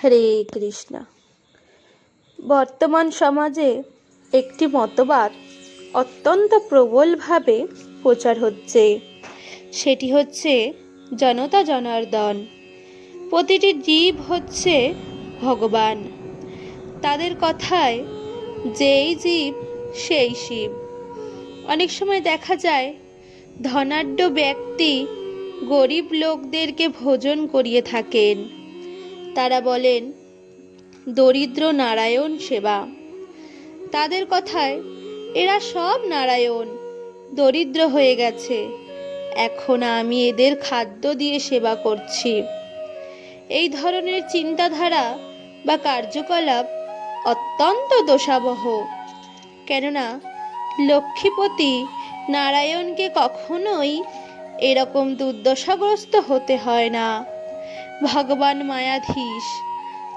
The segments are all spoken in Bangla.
হরে কৃষ্ণ। বর্তমান সমাজে একটি মতবাদ অত্যন্ত প্রবলভাবে প্রচার হচ্ছে, সেটি হচ্ছে জনতা জনার্দন। প্রতিটি জীব হচ্ছে ভগবান। তাদের কথায় যেই জীব সেই শিব। অনেক সময় দেখা যায় ধনাঢ্য ব্যক্তি গরিব লোকদেরকে ভোজন করিয়ে থাকেন। তারা বলেন দরিদ্র নারায়ণ সেবা। তাদের কথায় এরা সব নারায়ণ, দরিদ্র হয়ে গেছে, এখন আমি এদের খাদ্য দিয়ে সেবা করছি। এই ধরনের চিন্তাধারা বা কার্যকলাপ অত্যন্ত দোষাবহ। কেননা লক্ষ্মীপতি নারায়ণকে কখনোই এরকম দুর্দশাগ্রস্ত হতে হয় না। ভগবান মায়াধীশ,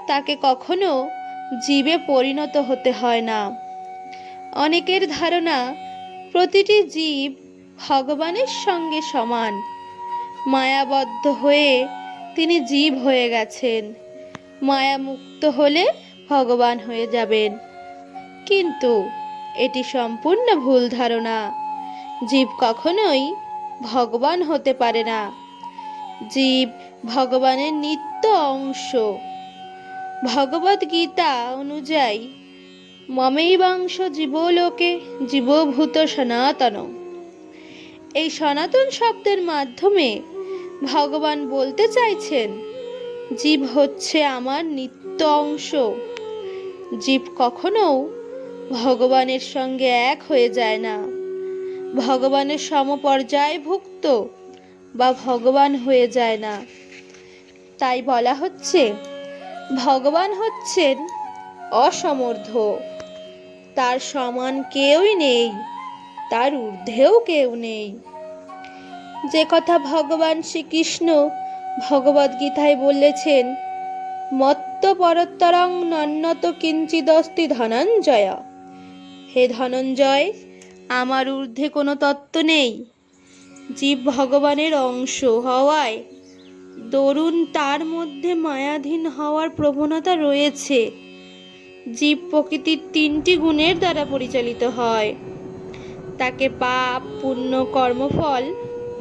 তাকে কখনো জীবে পরিণত হতে হয় না। অনেকের ধারণা প্রতিটি জীব ভগবানের সঙ্গে সমান, মায়াবদ্ধ হয়ে তিনি জীব হয়ে গেছেন, মায়া মুক্ত হলে ভগবান হয়ে যাবেন। কিন্তু এটি সম্পূর্ণ ভুল ধারণা। জীব কখনোই ভগবান হতে পারে না। জীব ভগবানের নিত্য অংশ। ভগবদ গীতা অনুযায়ী মমৈবাংশ জীবলোকে জীবভূত সনাতন। এই সনাতন শব্দের মাধ্যমে ভগবান বলতে চাইছেন জীব হচ্ছে আমার নিত্য অংশ। জীব কখনো ভগবানের সঙ্গে এক হয়ে যায় না, ভগবানের সমপর্যায়ভুক্ত বা ভগবান হয়ে যায় না। তাই বলা হচ্ছে ভগবান হচ্ছেন অসমর্থ, তার সমান কেউই নেই, তার ঊর্ধ্বেও কেউ নেই। যে কথা ভগবান শ্রীকৃষ্ণ ভগবদ গীতায় বলেছেন, মত্ত পরত্তরং নন্যত কিঞ্চিদস্তি ধনঞ্জয়। হে ধনঞ্জয়, আমার ঊর্ধ্বে কোনো তত্ত্ব নেই। জীব ভগবানের অংশ হওয়ায় দরুন তার মধ্যে মায়াধীন হওয়ার প্রবণতা রয়েছে। জীব প্রকৃতির 3টি গুণের দ্বারা পরিচালিত হয়। তাকে পাপ পুণ্য কর্মফল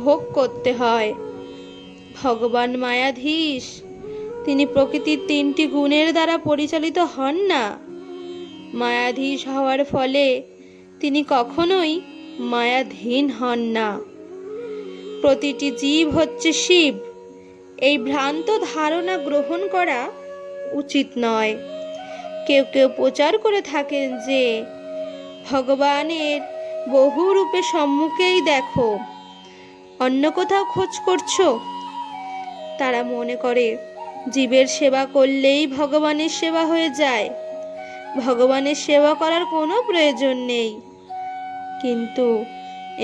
ভোগ করতে হয়। ভগবান মায়াধীশ, তিনি প্রকৃতির 3টি গুণের দ্বারা পরিচালিত হন না। মায়াধীশ হওয়ার ফলে তিনি কখনোই মায়াধীন হন না। প্রতিটি জীব হচ্ছে শিব, এই ভ্রান্ত ধারণা গ্রহণ করা উচিত নয়। কেউ কেউ প্রচার করে থাকেন যে ভগবানের বহু রূপে সম্মুখেই দেখো, অন্য কোথাও খোঁজ করছো। তারা মনে করে জীবের সেবা করলেই ভগবানের সেবা হয়ে যায়, ভগবানের সেবা করার কোনো প্রয়োজন নেই। কিন্তু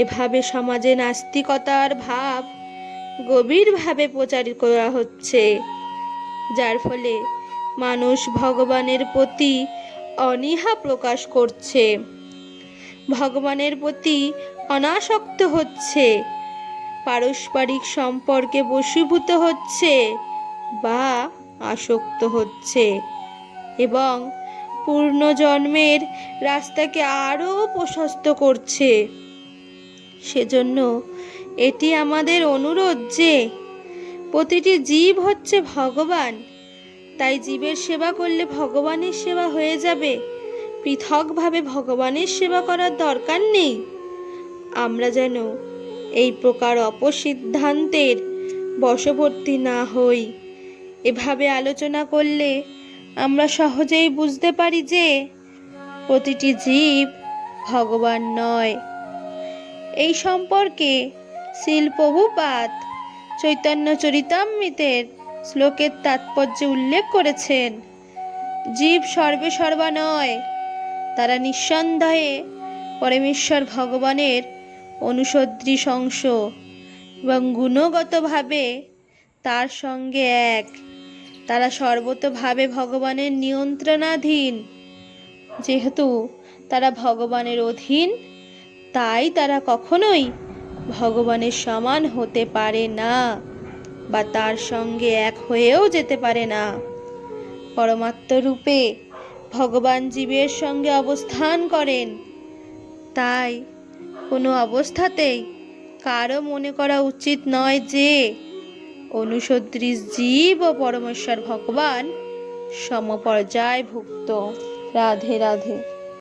এভাবে সমাজে নাস্তিকতার ভাব গভীরভাবে প্রচার করা হচ্ছে, যার ফলে মানুষ ভগবানের প্রতি অনীহা প্রকাশ করছে, ভগবানের প্রতি অনাসক্ত হচ্ছে, পারস্পরিক সম্পর্কে বশীভূত হচ্ছে বা আসক্ত হচ্ছে এবং পূর্ণজন্মের রাস্তাকে আরও প্রশস্ত করছে। সেজন্য এটি আমাদের অনুরোধ যে প্রতিটি জীব হচ্ছে ভগবান, তাই জীবের সেবা করলে ভগবানের সেবা হয়ে যাবে, পৃথকভাবে ভগবানের সেবা করার দরকার নেই। আমরা যেন এই প্রকার অপসিদ্ধান্তের বশবর্তী না হই। এভাবে আলোচনা করলে আমরা সহজেই বুঝতে পারি যে প্রতিটি জীব ভগবান নয়। এই সম্পর্কে শ্রীল প্রভুপাদ চৈতন্য চরিতামৃতের শ্লোকের তাৎপর্য উল্লেখ করেছেন। জীব সর্বে সর্বা নয়, তারা নিঃসন্দেহে পরমেশ্বর ভগবানের অনুসদৃশ অংশ এবং গুণগতভাবে তার সঙ্গে এক। তারা সর্বতোভাবে ভগবানের নিয়ন্ত্রণাধীন। যেহেতু তারা ভগবানের অধীন, তাই তারা কখনোই ভগবানের সমান হতে পারে না বা তার সঙ্গে এক হয়েও যেতে পারে না। পরমাত্ম রূপে ভগবান জীবের সঙ্গে অবস্থান করেন। তাই কোনো অবস্থাতেই কারো মনে করা উচিত নয় যে অনুসদৃশ জীব ও পরমেশ্বর ভগবান সমপর্যায়ভুক্ত। রাধে রাধে।